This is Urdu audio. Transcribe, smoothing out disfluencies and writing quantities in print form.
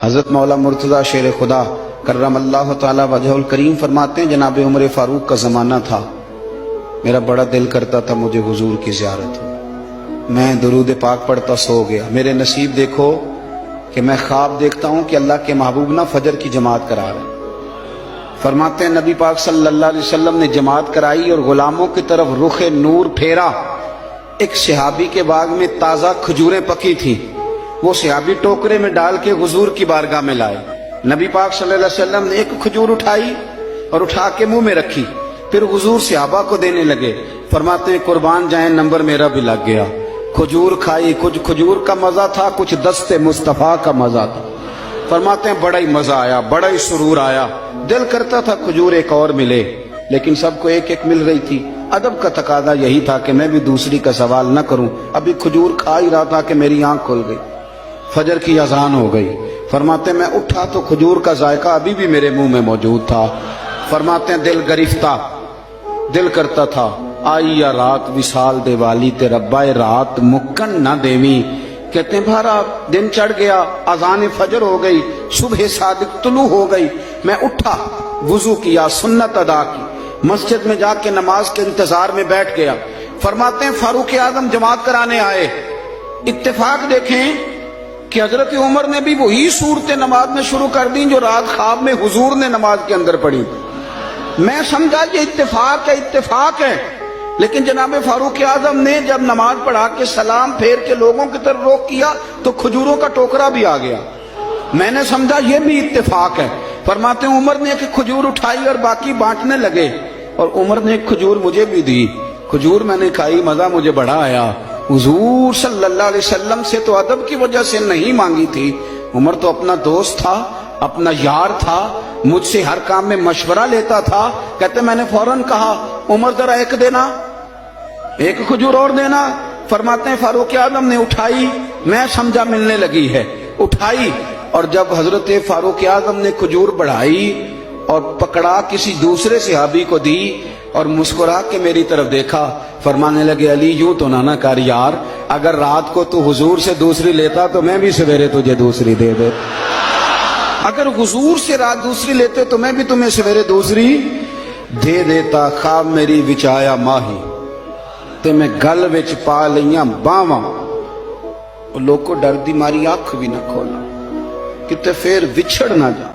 حضرت مولا مرتضی شیر خدا کرم اللہ تعالی وجہ الکریم فرماتے ہیں جناب عمر فاروق کا زمانہ تھا، میرا بڑا دل کرتا تھا مجھے حضور کی زیارت ہو، میں درود پاک پڑھتا سو گیا، میرے نصیب دیکھو کہ میں خواب دیکھتا ہوں کہ اللہ کے محبوب نہ فجر کی جماعت کرا رہے ہیں۔ فرماتے ہیں نبی پاک صلی اللہ علیہ وسلم نے جماعت کرائی اور غلاموں کی طرف رخ نور پھیرا، ایک صحابی کے باغ میں تازہ کھجوریں پکی تھیں، وہ صحابی ٹوکرے میں ڈال کے حضور کی بارگاہ میں لائے، نبی پاک صلی اللہ علیہ وسلم نے ایک کھجور اٹھائی اور اٹھا کے منہ میں رکھی، پھر حضور صحابہ کو دینے لگے، فرماتے ہیں قربان جائیں نمبر میرا بھی لگ گیا، کھجور کھائی، کچھ کھجور کا مزہ تھا، کچھ دست مصطفیٰ کا مزہ تھا، فرماتے ہیں بڑا ہی مزہ آیا، بڑا ہی سرور آیا، دل کرتا تھا کھجور ایک اور ملے، لیکن سب کو ایک ایک مل رہی تھی، ادب کا تقاضا یہی تھا کہ میں بھی دوسری کا سوال نہ کروں، ابھی کھجور کھا ہی رہا تھا کہ میری آنکھ کھل گئی، فجر کی اذان ہو گئی، فرماتے ہیں میں اٹھا تو کھجور کا ذائقہ ابھی بھی میرے منہ میں موجود تھا، فرماتے ہیں دل گرفتہ، دل کرتا تھا آئی یا رات وصال دے والی تے ربائے رات مکن نہ دیوی، کہتے ہیں بھارا دن چڑھ گیا، اذان فجر ہو گئی، صبح صادق طلوع ہو گئی، میں اٹھا، وضو کیا، سنت ادا کی، مسجد میں جا کے نماز کے انتظار میں بیٹھ گیا، فرماتے ہیں فاروق اعظم جماعت کرانے آئے، اتفاق دیکھیں کہ حضرت عمر نے بھی وہی صورتیں نماز میں شروع کر دیں جو رات خواب میں حضور نے نماز کے اندر پڑھی، میں سمجھا یہ اتفاق ہے، لیکن جناب فاروق اعظم نے جب نماز پڑھا کے سلام پھیر کے لوگوں کی طرف رخ کیا تو کھجوروں کا ٹوکرا بھی آ گیا، میں نے سمجھا یہ بھی اتفاق ہے، فرماتے ہیں عمر نے ایک کھجور اٹھائی اور باقی بانٹنے لگے، اور عمر نے ایک کھجور مجھے بھی دی، کھجور میں نے کھائی، مزہ مجھے بڑا آیا، حضور صلی اللہ علیہ وسلم سے تو ادب کی وجہ سے نہیں مانگی تھی، عمر تو اپنا دوست تھا، اپنا یار تھا، مجھ سے ہر کام میں مشورہ لیتا تھا، کہتے میں نے فوراً کہا عمر ذرا ایک دینا، ایک کھجور اور دینا، فرماتے ہیں فاروق اعظم نے اٹھائی، میں سمجھا ملنے لگی ہے، اٹھائی، اور جب حضرت فاروق اعظم نے کھجور بڑھائی اور پکڑا کسی دوسرے صحابی کو دی اور مسکرا کے میری طرف دیکھا، فرمانے لگے علی یوں تو نہ کر یار، اگر رات کو تو حضور سے دوسری لیتا تو میں بھی سویرے تجھے دوسری دے دے، اگر حضور سے رات دوسری لیتے تو میں بھی تمہیں سویرے دوسری دے دیتا، خواب میری وچ آیا ماہی تے میں گل وچ پا لیاں باواں، لوگ کو ڈر دی ماری آنکھ بھی نہ کھولا کتے پھر وچھڑ نہ جا۔